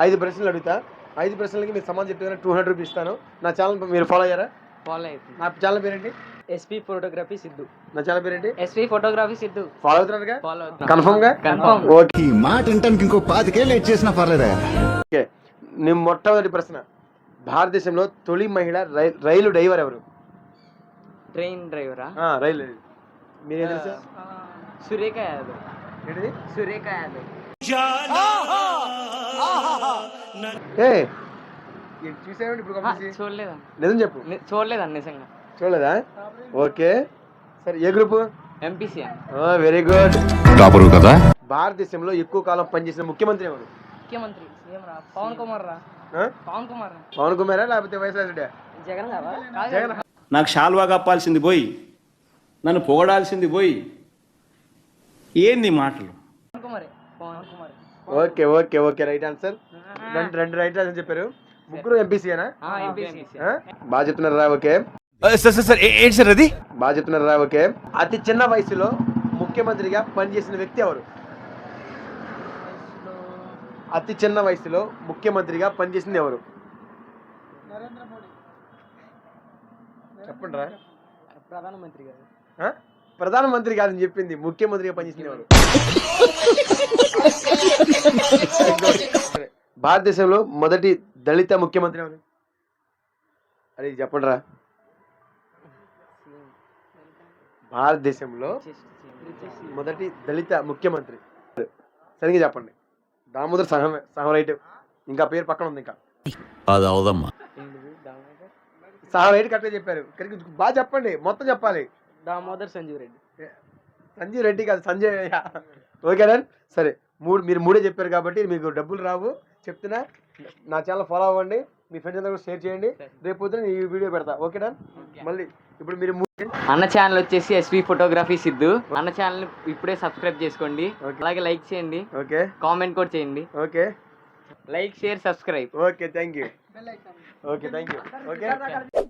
5 ప్రశ్నలు అడుగుతా. 5 ప్రశ్నలకి మీరు సమాధానం చెప్తే 200 రూపీస్ ఇస్తాను. నా ఛానల్ మీరు ఫాలో అయ్యారా? ఫాలో అవుతుంది. నా ఛానల్ పేరేంటి? SP photography Siddhu. నా ఛానల్ పేరేంటి? SP photography Siddhu. ఫాలో అవుతున్నారుగా? ఫాలో అవుతున్నా. కన్ఫర్మ్ గా? కన్ఫర్మ్. ఓకే. ఈ మాట వినటానికి ఇంకో 5 ఏళ్ళు లేట్ చేసినా పర్లేదా? ఓకే. నేను మొట్టమొదటి ప్రశ్న, భారతదేశంలో తొలి మహిళ రైలు డ్రైవర్ ఎవరు? ట్రైన్ డ్రైవరా? రైలు మీరేం తెలుసు? సురేఖ యాదవ్. ఏంటిది? సురేఖ యాదవ్. చూసామండి ఇప్పుడు చూడలేదా? నిజం చెప్పు. చూడలేదండి నిజంగా. చూడలేదా? ఓకే సరే. ఏ group? MPC. Very good. Topper కదా. భారతదేశంలో ఎక్కువ కాలం పనిచేసిన ముఖ్యమంత్రి ఎవరు? ముఖ్యమంత్రి పవన్ కుమార్ రా. పవన్ కుమారా లేకపోతే వైఎస్ఆర్ రెడ్డి? జగన్ జగన్. నాకు షాల్వా కప్పాల్సింది పోయి, నన్ను పొగడాల్సింది పోయి, ఏంది మాటలు? Pawan Kumar. Okay okay okay right answer. రెండు రైట్ ఆన్సర్ చెప్పారు. ముగ్గురు ఎంపీసీనా? బాగా చెప్తున్నారు రా. ఓకే ఏంటి సార్ అది? బాగా చెప్తున్నారు రా. ఓకే. అతి చిన్న వయసులో ముఖ్యమంత్రిగా పనిచేసిన వ్యక్తి ఎవరు? అతి చిన్న వయసులో ముఖ్యమంత్రిగా పనిచేసింది ఎవరు? చెప్పండి రా. ప్రధానమంత్రి గారు. ప్రధానమంత్రి కాదని చెప్పింది, ముఖ్యమంత్రిగా పనిచేసింది ఎవరు? భారతదేశంలో మొదటి దళిత ముఖ్యమంత్రి ఎవరు? అది చెప్పండి రా. భారతదేశంలో మొదటి దళిత ముఖ్యమంత్రి సరిగ్గా చెప్పండి. దామోదర్ సహం రైట్. ఇంకా పేరు పక్కన ఉంది. ఇంకా అది అవదమ్మా. సహం రైట్ కరెక్ట్గా చెప్పారు. బాగా చెప్పండి, మొత్తం చెప్పాలి. దామోదర్ సంజీవ్ రెడ్డి. సంజీవ్ రెడ్డి కాదు, సంజయ్. ఓకేనా? సరే, మీరు మూడే చెప్పారు కాబట్టి మీకు డబ్బులు రావు చెప్తున్నా. నా ఛానల్ ఫాలో అవ్వండి, మీ ఫ్రెండ్స్ అందరూ షేర్ చేయండి. రేపు పొద్దున ఈ వీడియో పెడతా. ఓకేనా? మళ్ళీ ఇప్పుడు మీరు అన్న ఛానల్ వచ్చేసి ఎస్పీ ఫోటోగ్రఫీ సిద్ధు. అన్న ఛానల్ ఇప్పుడే సబ్స్క్రైబ్ చేసుకోండి. అలాగే లైక్ చేయండి. ఓకే. కామెంట్ కూడా చేయండి. Okay. Like share subscribe. Okay thank you. Okay thank you. Okay.